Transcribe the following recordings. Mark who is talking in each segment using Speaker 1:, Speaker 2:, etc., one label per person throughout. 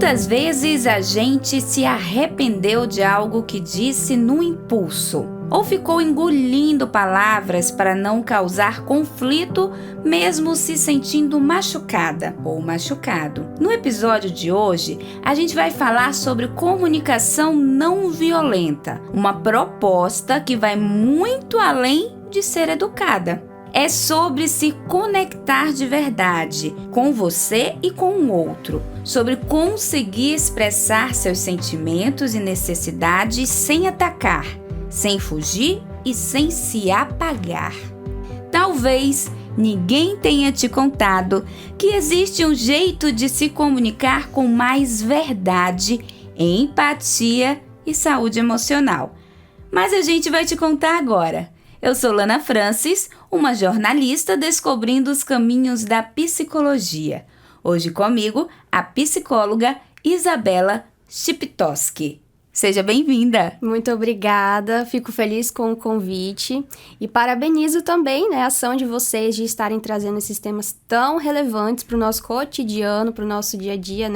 Speaker 1: Quantas vezes a gente se arrependeu de algo que disse no impulso? Ou ficou engolindo palavras para não causar conflito, mesmo se sentindo machucada ou machucado? No episódio de hoje, a gente vai falar sobre comunicação não violenta, uma proposta que vai muito além de ser educada. É sobre se conectar de verdade com você e com o outro, sobre conseguir expressar seus sentimentos e necessidades sem atacar, sem fugir e sem se apagar. Talvez ninguém tenha te contado que existe um jeito de se comunicar com mais verdade, empatia e saúde emocional. Mas a gente vai te contar agora. Eu sou Lana Francis, uma jornalista descobrindo os caminhos da psicologia. Hoje comigo, a psicóloga Isabela Schiptowski. Seja bem-vinda!
Speaker 2: Muito obrigada, fico feliz com o convite e parabenizo também a ação de vocês de estarem trazendo esses temas tão relevantes para o nosso cotidiano, para o nosso dia a dia,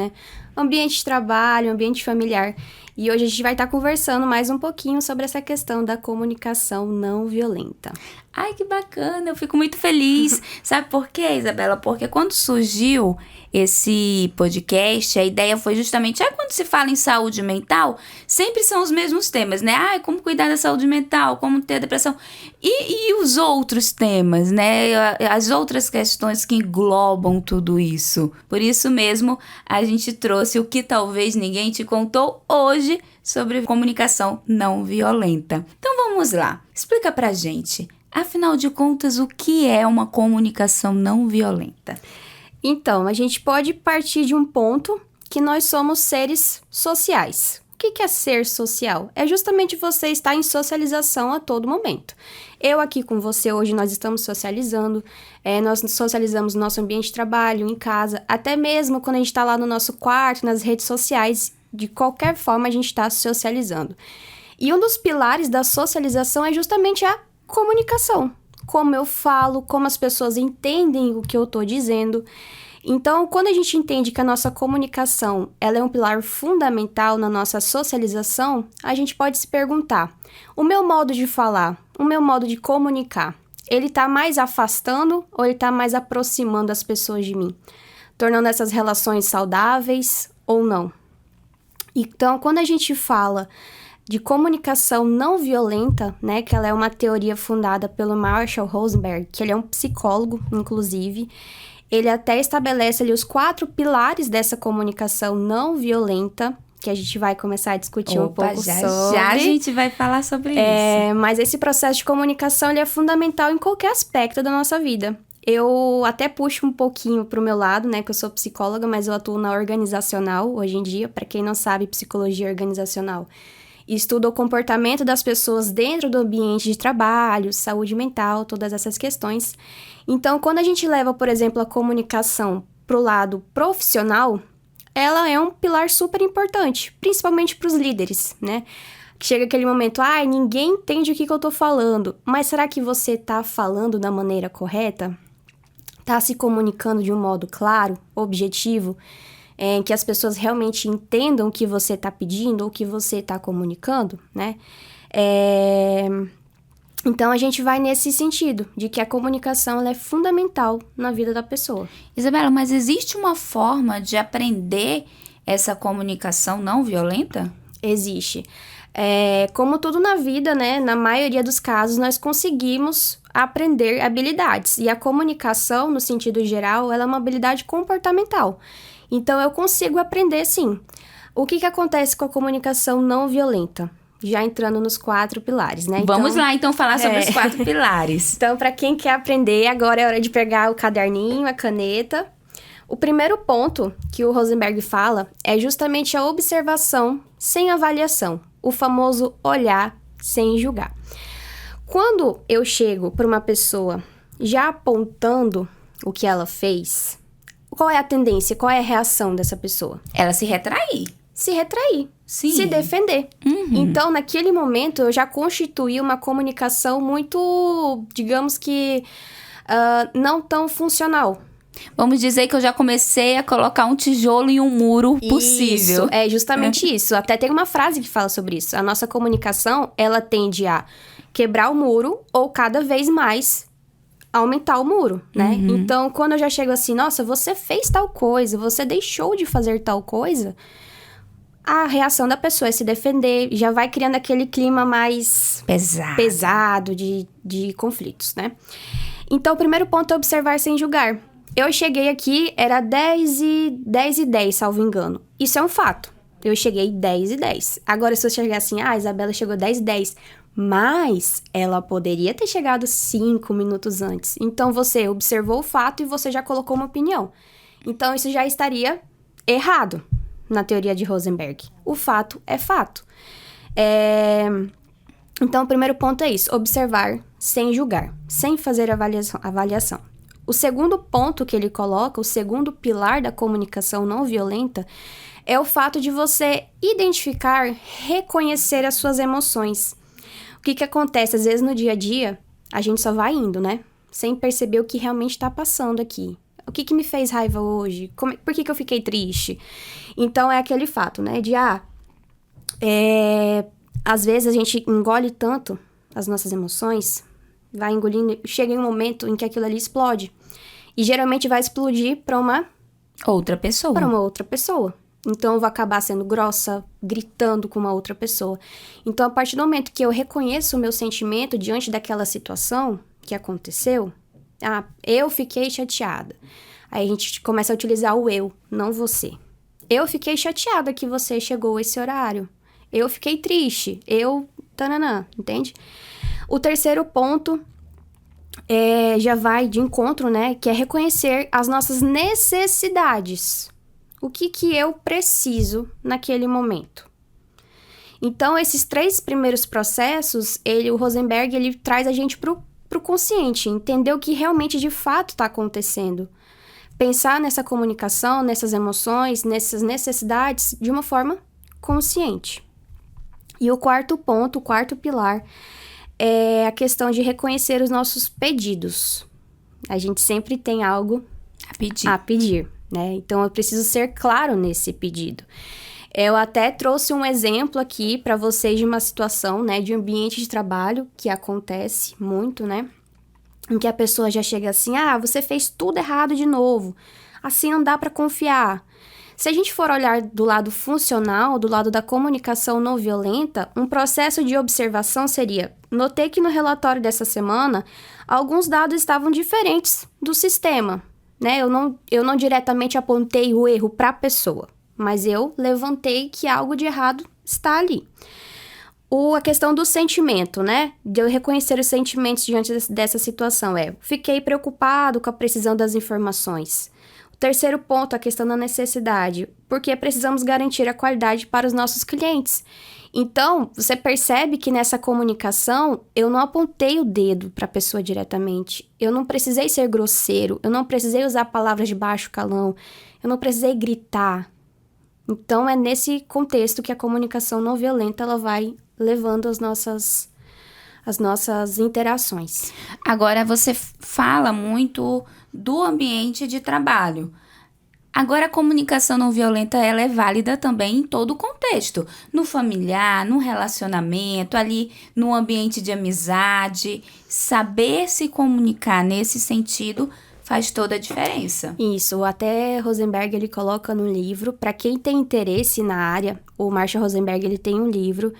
Speaker 2: ambiente de trabalho, ambiente familiar. E hoje a gente vai estar conversando mais um pouquinho sobre essa questão da comunicação não violenta.
Speaker 1: Ai, que bacana! Eu fico muito feliz. Sabe por quê, Isabela? Porque quando surgiu esse podcast, a ideia foi justamente, quando se fala em saúde mental, sempre são os mesmos temas, como cuidar da saúde mental, como ter depressão. E os outros temas, As outras questões que englobam tudo isso. Por isso mesmo, a gente trouxe o que talvez ninguém te contou hoje sobre comunicação não violenta. Então vamos lá, explica pra gente, afinal de contas, o que é uma comunicação não violenta?
Speaker 2: Então, a gente pode partir de um ponto que nós somos seres sociais. O que é ser social? É justamente você estar em socialização a todo momento. Eu aqui com você hoje, nós estamos socializando, nós socializamos no nosso ambiente de trabalho, em casa, até mesmo quando a gente está lá no nosso quarto, nas redes sociais, de qualquer forma a gente está socializando. E um dos pilares da socialização é justamente a comunicação. Como eu falo, como as pessoas entendem o que eu estou dizendo. Então, quando a gente entende que a nossa comunicação ela é um pilar fundamental na nossa socialização, a gente pode se perguntar, o meu modo de falar, o meu modo de comunicar, ele está mais afastando ou ele está mais aproximando as pessoas de mim? Tornando essas relações saudáveis ou não? Então, quando a gente fala de comunicação não violenta, que ela é uma teoria fundada pelo Marshall Rosenberg, que ele é um psicólogo, inclusive, ele até estabelece ali os 4 pilares dessa comunicação não violenta, que a gente vai começar a discutir um pouco sobre.
Speaker 1: Já a gente vai falar sobre isso.
Speaker 2: Mas esse processo de comunicação ele é fundamental em qualquer aspecto da nossa vida. Eu até puxo um pouquinho pro meu lado, que eu sou psicóloga, mas eu atuo na organizacional hoje em dia. Para quem não sabe, psicologia organizacional estuda o comportamento das pessoas dentro do ambiente de trabalho, saúde mental, todas essas questões. Então, quando a gente leva, por exemplo, a comunicação pro lado profissional, ela é um pilar super importante, principalmente para os líderes, Que chega aquele momento, ninguém entende o que eu tô falando, mas será que você tá falando da maneira correta? Tá se comunicando de um modo claro, objetivo, que as pessoas realmente entendam o que você está pedindo ou o que você está comunicando, Então, a gente vai nesse sentido, de que a comunicação ela é fundamental na vida da pessoa.
Speaker 1: Isabela, mas existe uma forma de aprender essa comunicação não violenta?
Speaker 2: Existe. Como tudo na vida, na maioria dos casos, nós conseguimos aprender habilidades. E a comunicação, no sentido geral, ela é uma habilidade comportamental. Então, eu consigo aprender, sim. O que acontece com a comunicação não violenta? Já entrando nos 4 pilares,
Speaker 1: Vamos lá, então, falar sobre os 4 pilares.
Speaker 2: Então, para quem quer aprender, agora é hora de pegar o caderninho, a caneta. O primeiro ponto que o Rosenberg fala é justamente a observação sem avaliação. O famoso olhar sem julgar. Quando eu chego para uma pessoa já apontando o que ela fez, qual é a tendência, qual é a reação dessa pessoa?
Speaker 1: Ela se retrair.
Speaker 2: Se retrair,
Speaker 1: Sim.
Speaker 2: Se defender. Então, naquele momento, eu já constituí uma comunicação muito, digamos que, não tão funcional.
Speaker 1: Vamos dizer que eu já comecei a colocar um tijolo em um muro possível.
Speaker 2: Isso, é justamente isso. Até tem uma frase que fala sobre isso. A nossa comunicação, ela tende a quebrar o muro ou cada vez mais aumentar o muro, né? Então, quando eu já chego assim, nossa, você fez tal coisa, você deixou de fazer tal coisa, a reação da pessoa é se defender, já vai criando aquele clima mais pesado de conflitos, né? Então, o primeiro ponto é observar sem julgar. Eu cheguei aqui, era 10h10, salvo engano. Isso é um fato. Eu cheguei 10h10. Agora, se eu chegar assim, a Isabela chegou 10h10, mas ela poderia ter chegado 5 minutos antes. Então, você observou o fato e você já colocou uma opinião. Então, isso já estaria errado na teoria de Rosenberg. O fato é fato. Então, o primeiro ponto é isso. Observar sem julgar, sem fazer avaliação. O segundo ponto que ele coloca, o segundo pilar da comunicação não violenta, é o fato de você identificar, reconhecer as suas emoções. O que acontece? Às vezes, no dia a dia, a gente só vai indo, né? Sem perceber o que realmente está passando aqui. O que me fez raiva hoje? Por que eu fiquei triste? Então, é aquele fato, né? Às vezes, a gente engole tanto as nossas emoções, vai engolindo, chega em um momento em que aquilo ali explode. E, geralmente, vai explodir para uma
Speaker 1: outra pessoa.
Speaker 2: Para uma outra pessoa. Então, eu vou acabar sendo grossa, gritando com uma outra pessoa. Então, a partir do momento que eu reconheço o meu sentimento diante daquela situação que aconteceu, eu fiquei chateada. Aí a gente começa a utilizar o eu, não você. Eu fiquei chateada que você chegou a esse horário. Eu fiquei triste. Entende? O terceiro ponto já vai de encontro, né? Que é reconhecer as nossas necessidades. O que eu preciso naquele momento. Então, esses 3 primeiros processos, o Rosenberg, ele traz a gente pro consciente, entender o que realmente, de fato, está acontecendo. Pensar nessa comunicação, nessas emoções, nessas necessidades, de uma forma consciente. E o quarto ponto, o quarto pilar, é a questão de reconhecer os nossos pedidos. A gente sempre tem algo a pedir. Né? Então, eu preciso ser claro nesse pedido. Eu até trouxe um exemplo aqui para vocês de uma situação, né, de um ambiente de trabalho que acontece muito, né? Em que a pessoa já chega assim, você fez tudo errado de novo. Assim não dá para confiar. Se a gente for olhar do lado funcional, do lado da comunicação não violenta, um processo de observação seria: notei que no relatório dessa semana, alguns dados estavam diferentes do sistema. Né? Eu não diretamente apontei o erro para a pessoa, mas eu levantei que algo de errado está ali. A questão do sentimento, né? De eu reconhecer os sentimentos diante dessa situação fiquei preocupado com a precisão das informações. O terceiro ponto, a questão da necessidade, porque precisamos garantir a qualidade para os nossos clientes. Então, você percebe que nessa comunicação, eu não apontei o dedo para a pessoa diretamente. Eu não precisei ser grosseiro, eu não precisei usar palavras de baixo calão, eu não precisei gritar. Então, é nesse contexto que a comunicação não violenta ela vai levando as nossas interações.
Speaker 1: Agora, você fala muito do ambiente de trabalho. Agora, a comunicação não violenta, ela é válida também em todo o contexto. No familiar, no relacionamento, ali no ambiente de amizade. Saber se comunicar nesse sentido faz toda a diferença.
Speaker 2: Isso, até Rosenberg ele coloca no livro, para quem tem interesse na área, o Marshall Rosenberg ele tem um livro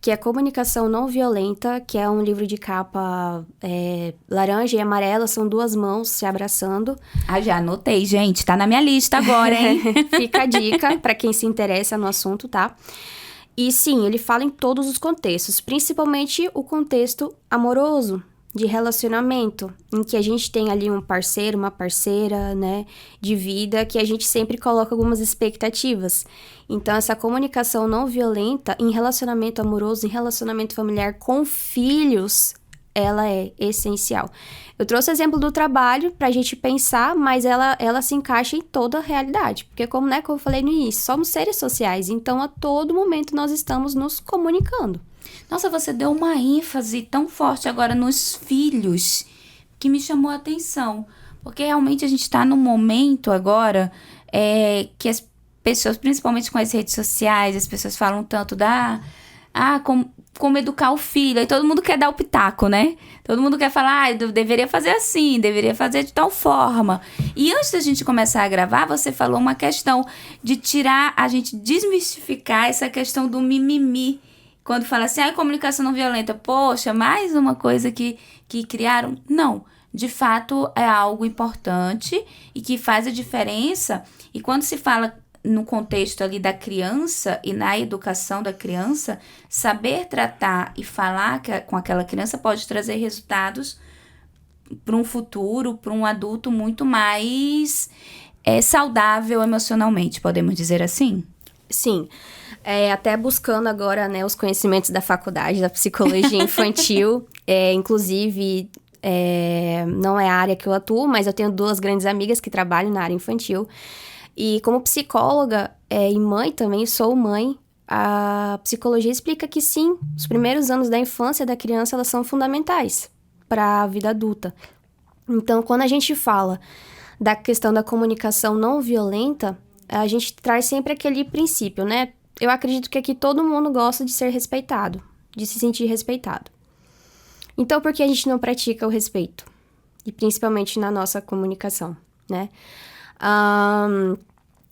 Speaker 2: que é Comunicação Não Violenta, que é um livro de capa laranja e amarela, são 2 mãos se abraçando.
Speaker 1: Já anotei, gente, tá na minha lista agora, hein?
Speaker 2: Fica a dica para quem se interessa no assunto, tá? E sim, ele fala em todos os contextos, principalmente o contexto amoroso, de relacionamento, em que a gente tem ali um parceiro, uma parceira, né, de vida, que a gente sempre coloca algumas expectativas. Então, essa comunicação não violenta em relacionamento amoroso, em relacionamento familiar com filhos, ela é essencial. Eu trouxe o exemplo do trabalho pra gente pensar, mas ela se encaixa em toda a realidade. Porque como eu falei no início, somos seres sociais, então a todo momento nós estamos nos comunicando.
Speaker 1: Nossa, você deu uma ênfase tão forte agora nos filhos, que me chamou a atenção. Porque realmente a gente está num momento agora que as pessoas, principalmente com as redes sociais, as pessoas falam tanto como educar o filho. Aí todo mundo quer dar o pitaco, né? Todo mundo quer falar, deveria fazer assim, deveria fazer de tal forma. E antes da gente começar a gravar, você falou uma questão de a gente desmistificar essa questão do mimimi. Quando fala assim, comunicação não violenta, poxa, mais uma coisa que criaram. Não, de fato é algo importante e que faz a diferença. E quando se fala no contexto ali da criança e na educação da criança, saber tratar e falar com aquela criança pode trazer resultados para um futuro, para um adulto muito mais saudável emocionalmente, podemos dizer assim?
Speaker 2: Sim. Até buscando agora, né, os conhecimentos da faculdade, da psicologia infantil, inclusive, não é a área que eu atuo, mas eu tenho 2 grandes amigas que trabalham na área infantil. E como psicóloga e mãe também, sou mãe, a psicologia explica que sim, os primeiros anos da infância da criança, elas são fundamentais para a vida adulta. Então, quando a gente fala da questão da comunicação não violenta, a gente traz sempre aquele princípio, né? Eu acredito que aqui todo mundo gosta de ser respeitado, de se sentir respeitado. Então, por que a gente não pratica o respeito? E principalmente na nossa comunicação, né?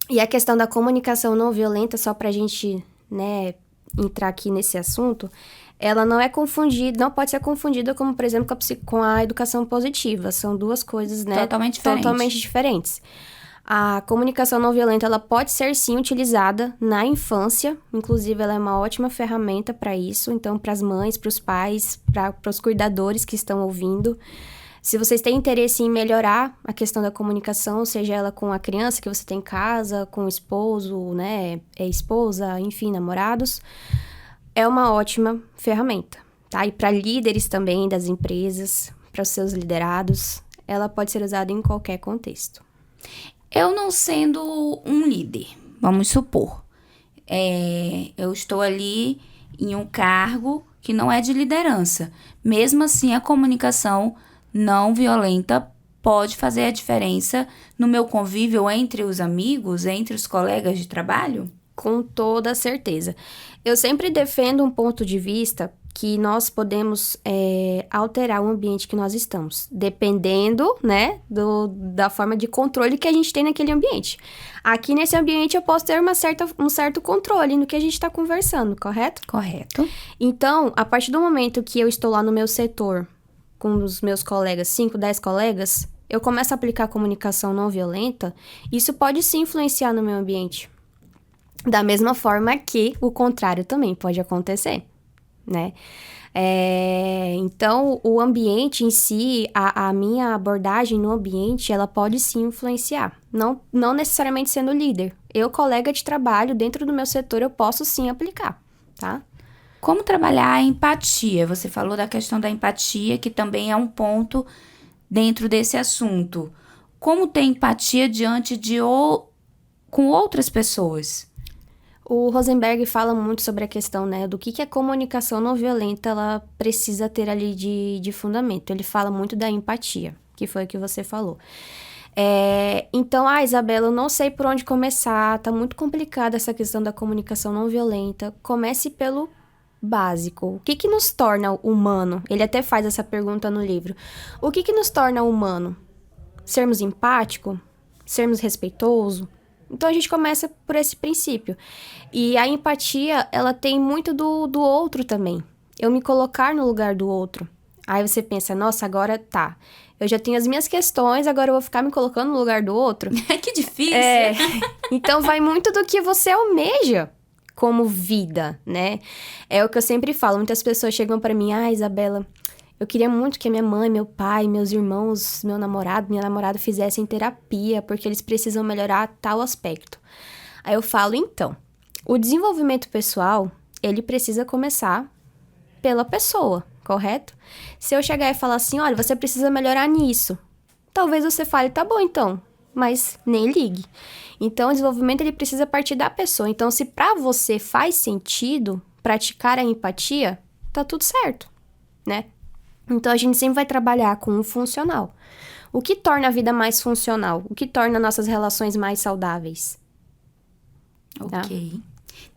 Speaker 2: E a questão da comunicação não violenta, só pra gente, né, entrar aqui nesse assunto, ela não pode ser confundida como, por exemplo, com a educação positiva. São 2 coisas, né? Totalmente diferentes. A comunicação não violenta, ela pode ser, sim, utilizada na infância. Inclusive, ela é uma ótima ferramenta para isso. Então, para as mães, para os pais, para os cuidadores que estão ouvindo. Se vocês têm interesse em melhorar a questão da comunicação, seja ela com a criança que você tem em casa, com o esposo, né, esposa, enfim, namorados, é uma ótima ferramenta, tá? E para líderes também das empresas, para os seus liderados, ela pode ser usada em qualquer contexto.
Speaker 1: Eu não sendo um líder, vamos supor, eu estou ali em um cargo que não é de liderança. Mesmo assim, a comunicação não violenta pode fazer a diferença no meu convívio entre os amigos, entre os colegas de trabalho?
Speaker 2: Com toda certeza. Eu sempre defendo um ponto de vista que nós podemos alterar o ambiente que nós estamos, dependendo, né, da forma de controle que a gente tem naquele ambiente. Aqui nesse ambiente eu posso ter um certo controle no que a gente está conversando, correto?
Speaker 1: Correto.
Speaker 2: Então, a partir do momento que eu estou lá no meu setor, com os meus colegas, 5, 10 colegas, eu começo a aplicar comunicação não violenta, isso pode sim influenciar no meu ambiente. Da mesma forma que o contrário também pode acontecer, né? Então, o ambiente em si, a minha abordagem no ambiente, ela pode sim influenciar. Não necessariamente sendo líder. Eu, colega de trabalho, dentro do meu setor, eu posso sim aplicar, tá?
Speaker 1: Como trabalhar a empatia? Você falou da questão da empatia, que também é um ponto dentro desse assunto. Como ter empatia com outras pessoas?
Speaker 2: O Rosenberg fala muito sobre a questão, né, do que a comunicação não violenta ela precisa ter ali de fundamento. Ele fala muito da empatia, que foi o que você falou. Então, Isabela, eu não sei por onde começar, tá muito complicada essa questão da comunicação não violenta. Comece pelo básico. O que nos torna humano? Ele até faz essa pergunta no livro. O que nos torna humano? Sermos empáticos? Sermos respeitosos? Então, a gente começa por esse princípio. E a empatia, ela tem muito do outro também. Eu me colocar no lugar do outro. Aí você pensa, nossa, agora tá. Eu já tenho as minhas questões, agora eu vou ficar me colocando no lugar do outro.
Speaker 1: Que difícil.
Speaker 2: Então, vai muito do que você almeja como vida, né? É o que eu sempre falo. Muitas pessoas chegam pra mim, Isabela, eu queria muito que a minha mãe, meu pai, meus irmãos, meu namorado, minha namorada fizessem terapia, porque eles precisam melhorar tal aspecto. Aí eu falo, então, o desenvolvimento pessoal, ele precisa começar pela pessoa, correto? Se eu chegar e falar assim, olha, você precisa melhorar nisso, talvez você fale, tá bom então, mas nem ligue. Então, o desenvolvimento, ele precisa partir da pessoa. Então, se pra você faz sentido praticar a empatia, tá tudo certo, né? Então, a gente sempre vai trabalhar com o funcional. O que torna a vida mais funcional? O que torna nossas relações mais saudáveis?
Speaker 1: Ok.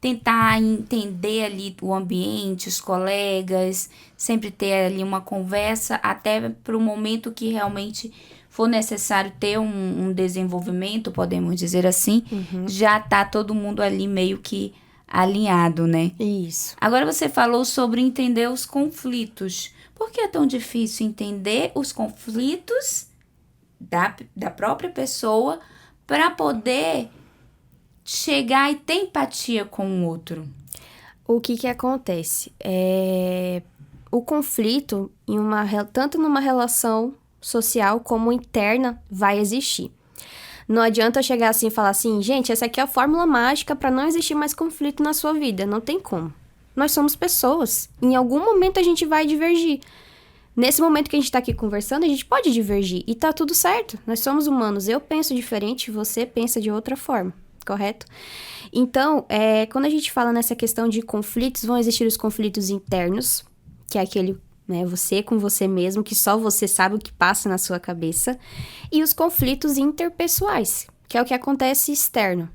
Speaker 1: Tentar entender ali o ambiente, os colegas, sempre ter ali uma conversa, até para o momento que realmente for necessário ter um desenvolvimento, podemos dizer assim, já tá todo mundo ali meio que alinhado, né?
Speaker 2: Isso.
Speaker 1: Agora você falou sobre entender os conflitos. Por que é tão difícil entender os conflitos da própria pessoa para poder chegar e ter empatia com o outro?
Speaker 2: O que acontece? O conflito, tanto numa relação social como interna, vai existir. Não adianta eu chegar assim e falar assim, gente, essa aqui é a fórmula mágica para não existir mais conflito na sua vida. Não tem como. Nós somos pessoas. Em algum momento a gente vai divergir. Nesse momento que a gente tá aqui conversando, a gente pode divergir. E tá tudo certo. Nós somos humanos. Eu penso diferente, você pensa de outra forma. Correto? Então, quando a gente fala nessa questão de conflitos, vão existir os conflitos internos, que é aquele, né, você com você mesmo, que só você sabe o que passa na sua cabeça, e os conflitos interpessoais, que é o que acontece externo.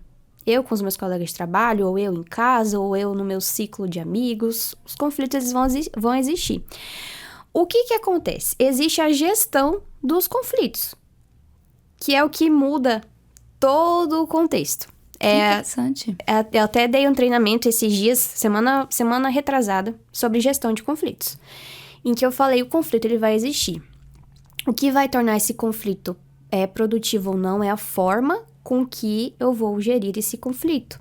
Speaker 2: Eu com os meus colegas de trabalho, ou eu em casa, ou eu no meu ciclo de amigos, os conflitos eles vão existir. O que acontece? Existe a gestão dos conflitos, que é o que muda todo o contexto.
Speaker 1: Interessante.
Speaker 2: Eu até dei um treinamento esses dias, semana retrasada, sobre gestão de conflitos. Em que eu falei, o conflito ele vai existir. O que vai tornar esse conflito produtivo ou não é a forma com que eu vou gerir esse conflito.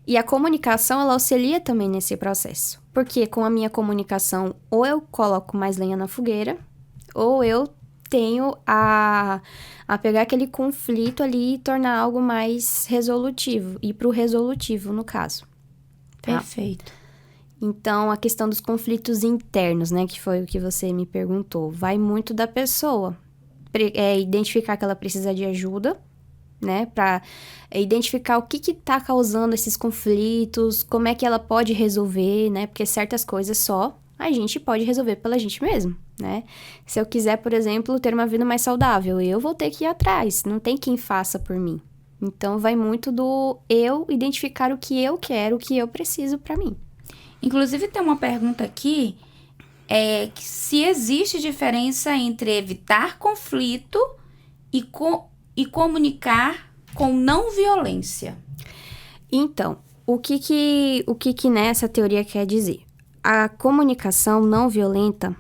Speaker 2: E a comunicação, ela auxilia também nesse processo. Porque com a minha comunicação, ou eu coloco mais lenha na fogueira, ou eu tenho a pegar aquele conflito ali e tornar algo mais resolutivo. Ir pro resolutivo, no caso. Tá?
Speaker 1: Perfeito.
Speaker 2: Então, a questão dos conflitos internos, né? Que foi o que você me perguntou. Vai muito da pessoa. Identificar que ela precisa de ajuda, né? Pra identificar o que tá causando esses conflitos, como é que ela pode resolver, né? Porque certas coisas só a gente pode resolver pela gente mesmo, né? Se eu quiser, por exemplo, ter uma vida mais saudável, eu vou ter que ir atrás, não tem quem faça por mim. Então, vai muito do eu identificar o que eu quero, o que eu preciso pra mim.
Speaker 1: Inclusive, tem uma pergunta aqui, que se existe diferença entre evitar conflito e comunicar com não violência.
Speaker 2: Então, o que nessa teoria quer dizer? A comunicação não violenta,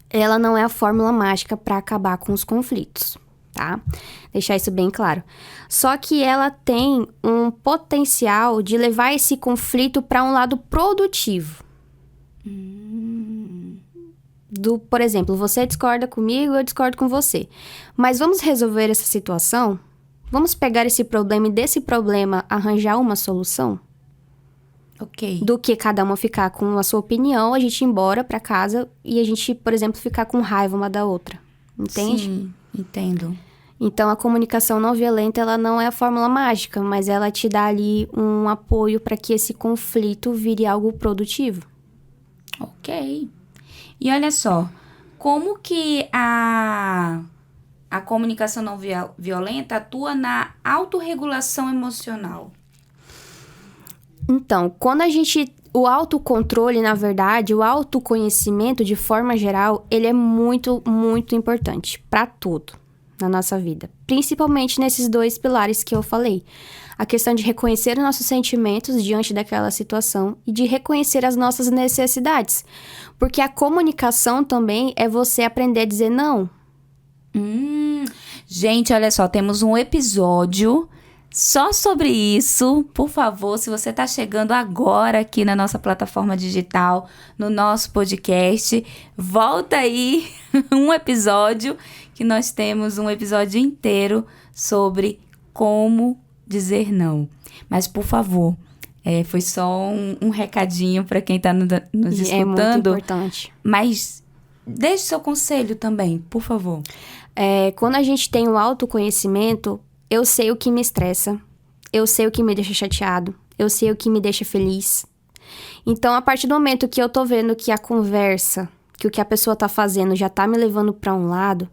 Speaker 2: ela não é a fórmula mágica para acabar com os conflitos, tá? Deixar isso bem claro. Só que ela tem um potencial de levar esse conflito para um lado produtivo. Por exemplo, você discorda comigo, eu discordo com você. Mas vamos resolver essa situação? Vamos pegar esse problema e desse problema arranjar uma solução?
Speaker 1: Ok.
Speaker 2: Do que cada uma ficar com a sua opinião, a gente ir embora pra casa e a gente, por exemplo, ficar com raiva uma da outra. Entende?
Speaker 1: Sim, entendo.
Speaker 2: Então, a comunicação não violenta, ela não é a fórmula mágica, mas ela te dá ali um apoio para que esse conflito vire algo produtivo.
Speaker 1: Ok. E olha só, como que a comunicação não violenta atua na autorregulação emocional?
Speaker 2: Então, o autocontrole, na verdade, o autoconhecimento, de forma geral, ele é muito, muito importante para tudo na nossa vida. Principalmente nesses 2 pilares que eu falei. A questão de reconhecer os nossos sentimentos diante daquela situação e de reconhecer as nossas necessidades. Porque a comunicação também é você aprender a dizer não.
Speaker 1: Gente, olha só, temos um episódio só sobre isso. Por favor, se você está chegando agora aqui na nossa plataforma digital, no nosso podcast, volta aí um episódio, que nós temos um episódio inteiro sobre como dizer não. Mas, por favor, foi só um recadinho para quem está nos escutando.
Speaker 2: É muito importante.
Speaker 1: Mas deixe seu conselho também, por favor.
Speaker 2: Quando a gente tem o autoconhecimento, eu sei o que me estressa, eu sei o que me deixa chateado, eu sei o que me deixa feliz. Então, a partir do momento que eu tô vendo que a conversa, que o que a pessoa tá fazendo já tá me levando pra um lado,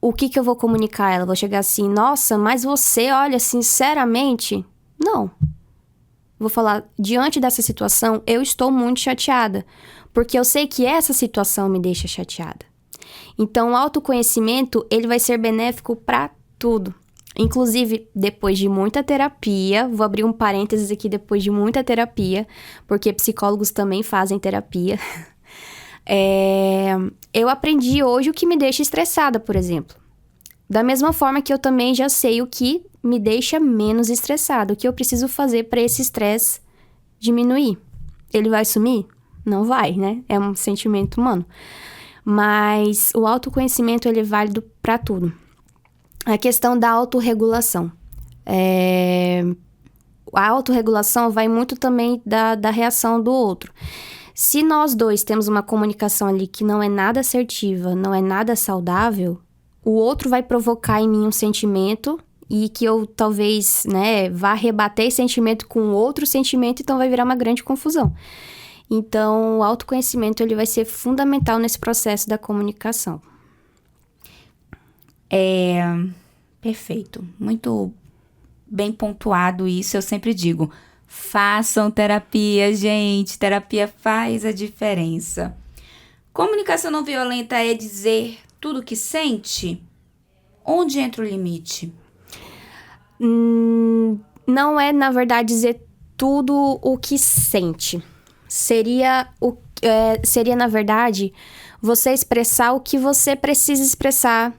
Speaker 2: o que eu vou comunicar a ela? Vou chegar assim, nossa, mas você, olha, sinceramente... Não. Vou falar, diante dessa situação, eu estou muito chateada. Porque eu sei que essa situação me deixa chateada. Então, o autoconhecimento, ele vai ser benéfico para tudo. Inclusive, depois de muita terapia, vou abrir um parênteses aqui, depois de muita terapia, porque psicólogos também fazem terapia. Eu aprendi hoje o que me deixa estressada, por exemplo. Da mesma forma que eu também já sei o que me deixa menos estressada. O que eu preciso fazer para esse estresse diminuir. Ele vai sumir? Não vai, né? É um sentimento humano. Mas o autoconhecimento, ele é válido para tudo. A questão da autorregulação. A autorregulação vai muito também da reação do outro. Se nós dois temos uma comunicação ali que não é nada assertiva, não é nada saudável, o outro vai provocar em mim um sentimento e que eu talvez, né, vá rebater esse sentimento com outro sentimento, então vai virar uma grande confusão. Então, o autoconhecimento, ele vai ser fundamental nesse processo da comunicação.
Speaker 1: Perfeito. Muito bem pontuado isso. Eu sempre digo, façam terapia, gente. Terapia faz a diferença. Comunicação não violenta é dizer tudo o que sente? Onde entra o limite?
Speaker 2: Não é, na verdade, dizer tudo o que sente. Seria, na verdade, você expressar o que você precisa expressar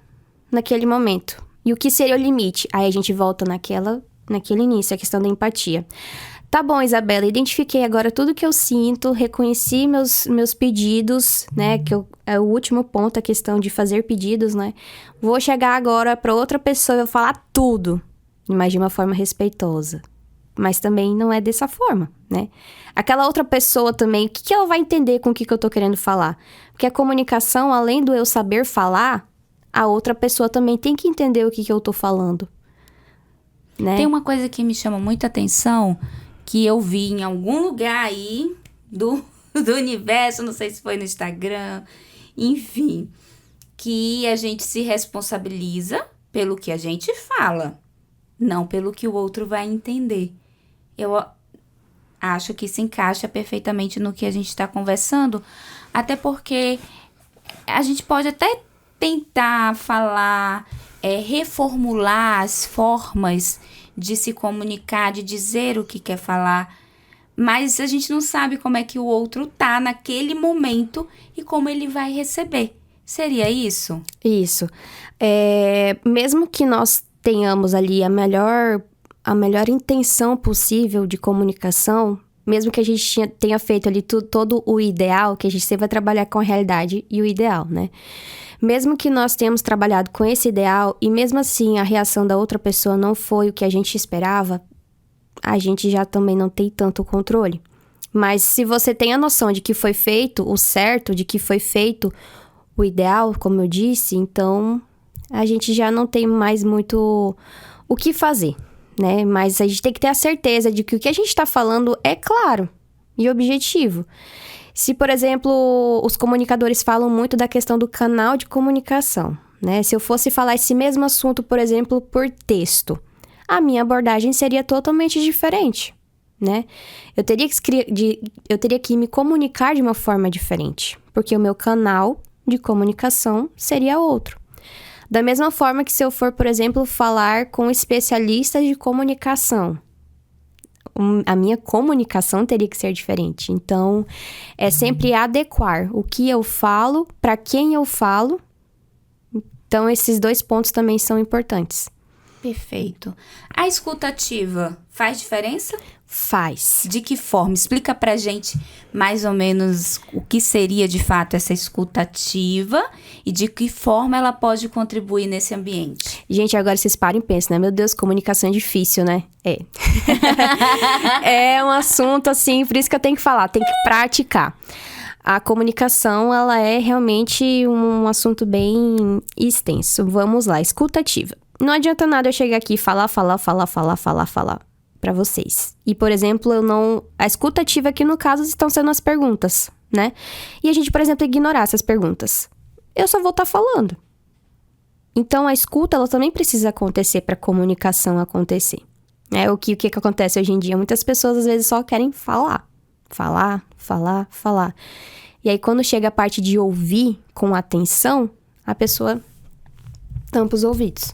Speaker 2: naquele momento. E o que seria o limite? Aí a gente volta naquele início, a questão da empatia. Tá bom, Isabela, identifiquei agora tudo que eu sinto, reconheci meus pedidos, né? É o último ponto, a questão de fazer pedidos, né? Vou chegar agora para outra pessoa e vou falar tudo, mas de uma forma respeitosa. Mas também não é dessa forma, né? Aquela outra pessoa também, o que ela vai entender com o que eu tô querendo falar? Porque a comunicação, além do eu saber falar, a outra pessoa também tem que entender o que eu tô falando, né?
Speaker 1: Tem uma coisa que me chama muita atenção, que eu vi em algum lugar aí do universo, não sei se foi no Instagram, enfim, que a gente se responsabiliza pelo que a gente fala, não pelo que o outro vai entender. Eu acho que se encaixa perfeitamente no que a gente está conversando, até porque a gente pode até tentar falar, reformular as formas de se comunicar, de dizer o que quer falar, mas a gente não sabe como é que o outro tá naquele momento e como ele vai receber. Seria isso?
Speaker 2: Isso. Mesmo que nós tenhamos ali a melhor intenção possível de comunicação, mesmo que a gente tenha feito ali todo o ideal, que a gente sempre vai trabalhar com a realidade e o ideal, né? Mesmo que nós tenhamos trabalhado com esse ideal e mesmo assim a reação da outra pessoa não foi o que a gente esperava, a gente já também não tem tanto controle. Mas se você tem a noção de que foi feito o certo, de que foi feito o ideal, como eu disse, então a gente já não tem mais muito o que fazer, né? Mas a gente tem que ter a certeza de que o que a gente está falando é claro e objetivo. Se, por exemplo, os comunicadores falam muito da questão do canal de comunicação, né? Se eu fosse falar esse mesmo assunto, por exemplo, por texto, a minha abordagem seria totalmente diferente, né? Eu teria que me comunicar de uma forma diferente, porque o meu canal de comunicação seria outro. Da mesma forma que se eu for, por exemplo, falar com especialistas de comunicação, a minha comunicação teria que ser diferente. Então, é sempre adequar o que eu falo, para quem eu falo. Então, esses dois pontos também são importantes.
Speaker 1: Perfeito. A escuta ativa faz diferença?
Speaker 2: Faz.
Speaker 1: De que forma? Explica pra gente mais ou menos o que seria de fato essa escuta ativa e de que forma ela pode contribuir nesse ambiente.
Speaker 2: Gente, agora vocês param e pensam, né? Meu Deus, comunicação é difícil, né? É um assunto assim, por isso que eu tenho que falar, tem que praticar. A comunicação, ela é realmente um assunto bem extenso. Vamos lá, escuta ativa. Não adianta nada eu chegar aqui e falar pra vocês. E, por exemplo, a escuta ativa aqui no caso estão sendo as perguntas, né? E a gente, por exemplo, ignorar essas perguntas. Eu só vou estar falando. Então, a escuta, ela também precisa acontecer para a comunicação acontecer. O que acontece hoje em dia? Muitas pessoas, às vezes, só querem falar. Falar, falar, falar. E aí, quando chega a parte de ouvir com atenção, a pessoa tampa os ouvidos.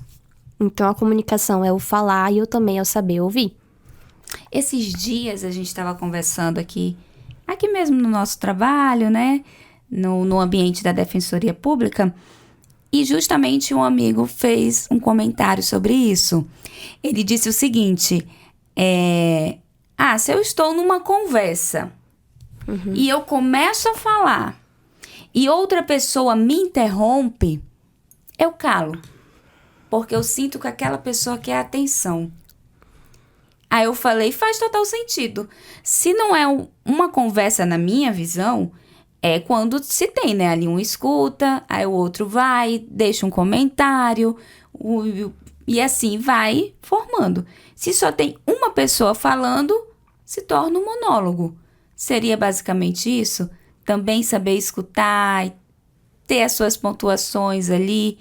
Speaker 2: Então, a comunicação é o falar e eu também é o saber ouvir.
Speaker 1: Esses dias a gente estava conversando aqui mesmo no nosso trabalho, né? No ambiente da Defensoria Pública. E justamente um amigo fez um comentário sobre isso. Ele disse o seguinte, se eu estou numa conversa e eu começo a falar e outra pessoa me interrompe, eu calo. Porque eu sinto que aquela pessoa quer atenção. Aí eu falei, faz total sentido. Se não é uma conversa na minha visão, é quando se tem, né? Ali um escuta, aí o outro vai, deixa um comentário, e assim vai formando. Se só tem uma pessoa falando, se torna um monólogo. Seria basicamente isso? Também saber escutar, ter as suas pontuações ali.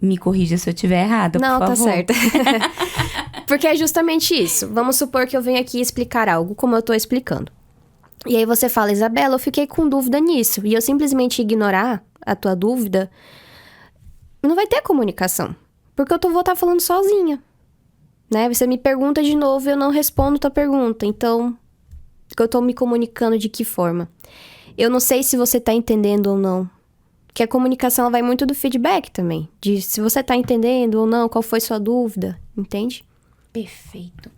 Speaker 1: Me corrija se eu estiver errada, por favor.
Speaker 2: Não, tá certo. Porque é justamente isso. Vamos supor que eu venho aqui explicar algo, como eu tô explicando. E aí você fala, Isabela, eu fiquei com dúvida nisso. E eu simplesmente ignorar a tua dúvida, não vai ter comunicação. Porque vou estar falando sozinha. Né? Você me pergunta de novo e eu não respondo tua pergunta. Então, eu tô me comunicando de que forma? Eu não sei se você tá entendendo ou não. Porque a comunicação ela vai muito do feedback também. De se você tá entendendo ou não, qual foi sua dúvida. Entende?
Speaker 1: Perfeito.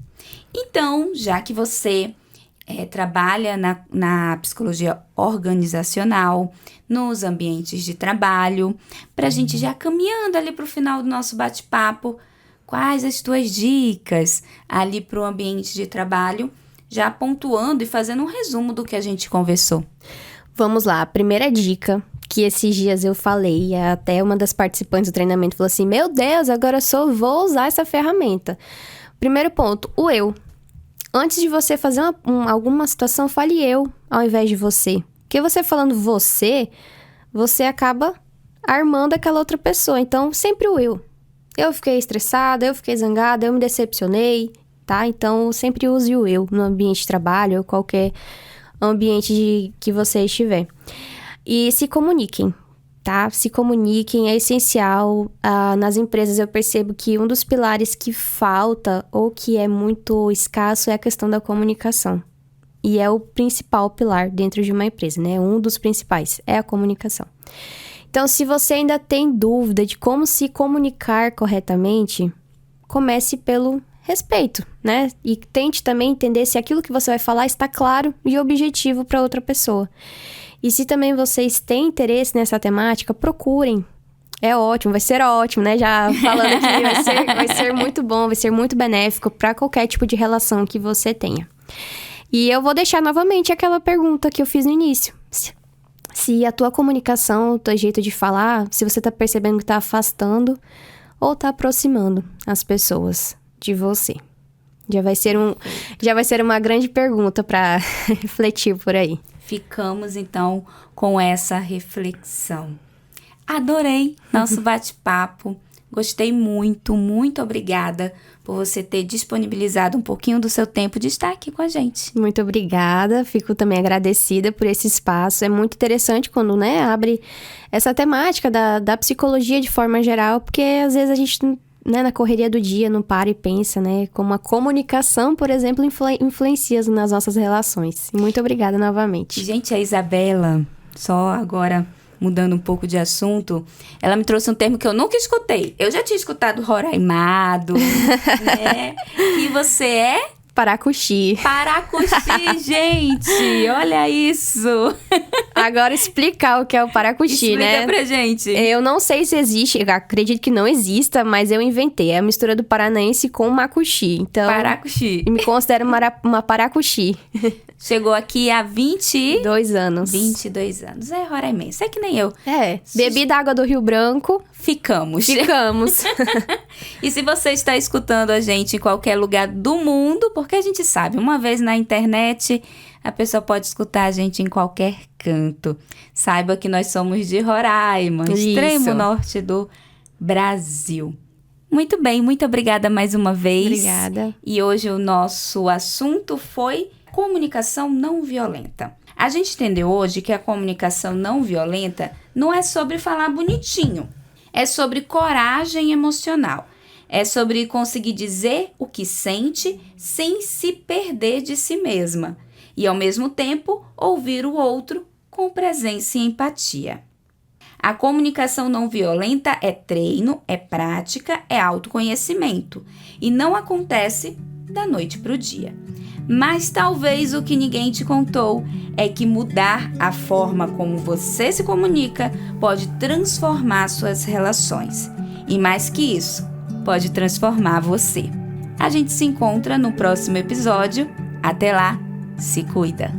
Speaker 1: Então, já que você trabalha na psicologia organizacional, nos ambientes de trabalho, para a gente já caminhando ali para o final do nosso bate-papo, quais as tuas dicas ali para o ambiente de trabalho, já pontuando e fazendo um resumo do que a gente conversou.
Speaker 2: Vamos lá, a primeira dica que esses dias eu falei, até uma das participantes do treinamento falou assim, meu Deus, agora eu só vou usar essa ferramenta. Primeiro ponto, o eu. Antes de você fazer alguma situação, fale eu, ao invés de você. Porque você falando você acaba armando aquela outra pessoa. Então, sempre o eu. Eu fiquei estressada, eu fiquei zangada, eu me decepcionei, tá? Então, sempre use o eu no ambiente de trabalho ou qualquer ambiente que você estiver. E se comuniquem, tá? Se comuniquem, é essencial. Nas empresas eu percebo que um dos pilares que falta ou que é muito escasso é a questão da comunicação. E é o principal pilar dentro de uma empresa, né? Um dos principais é a comunicação. Então, se você ainda tem dúvida de como se comunicar corretamente, comece pelo respeito, né? E tente também entender se aquilo que você vai falar está claro e objetivo para outra pessoa. E se também vocês têm interesse nessa temática, procurem. É ótimo, vai ser ótimo, né? Já falando aqui, vai ser muito bom, vai ser muito benéfico para qualquer tipo de relação que você tenha. E eu vou deixar novamente aquela pergunta que eu fiz no início. Se a tua comunicação, o teu jeito de falar, se você tá percebendo que tá afastando ou tá aproximando as pessoas de você. Já vai ser uma grande pergunta para refletir por aí.
Speaker 1: Ficamos, então, com essa reflexão. Adorei nosso bate-papo. Gostei muito, muito obrigada por você ter disponibilizado um pouquinho do seu tempo de estar aqui com a gente.
Speaker 2: Muito obrigada. Fico também agradecida por esse espaço. É muito interessante quando, né, abre essa temática da psicologia de forma geral, porque às vezes a gente, né, na correria do dia não para e pensa, né, como a comunicação, por exemplo, influencia nas nossas relações. Muito obrigada novamente.
Speaker 1: Gente, a Isabela, só agora mudando um pouco de assunto, ela me trouxe um termo que eu nunca escutei. Eu já tinha escutado roraimado, né? E você é?
Speaker 2: Paracuxi.
Speaker 1: Paracuxi, gente! Olha isso!
Speaker 2: Agora explicar o que é o paracuxi, né?
Speaker 1: Explica pra gente.
Speaker 2: Eu não sei se existe, eu acredito que não exista, mas eu inventei. É a mistura do paranaense com macuxi. Então,
Speaker 1: paracuxi.
Speaker 2: Me considero uma paracuxi.
Speaker 1: Chegou aqui há
Speaker 2: 22 anos.
Speaker 1: 22 anos. É roraimense, é que nem eu.
Speaker 2: Bebi da água do Rio Branco.
Speaker 1: Ficamos. E se você está escutando a gente em qualquer lugar do mundo, porque a gente sabe, uma vez na internet, a pessoa pode escutar a gente em qualquer canto. Saiba que nós somos de Roraima, extremo norte do Brasil. Muito bem, muito obrigada mais uma vez.
Speaker 2: Obrigada.
Speaker 1: E hoje o nosso assunto foi comunicação não violenta. A gente entendeu hoje que a comunicação não violenta não é sobre falar bonitinho, é sobre coragem emocional, é sobre conseguir dizer o que sente sem se perder de si mesma e, ao mesmo tempo, ouvir o outro com presença e empatia. A comunicação não violenta é treino, é prática, é autoconhecimento e não acontece da noite para o dia. Mas talvez o que ninguém te contou é que mudar a forma como você se comunica pode transformar suas relações. E mais que isso, pode transformar você. A gente se encontra no próximo episódio. Até lá, se cuida!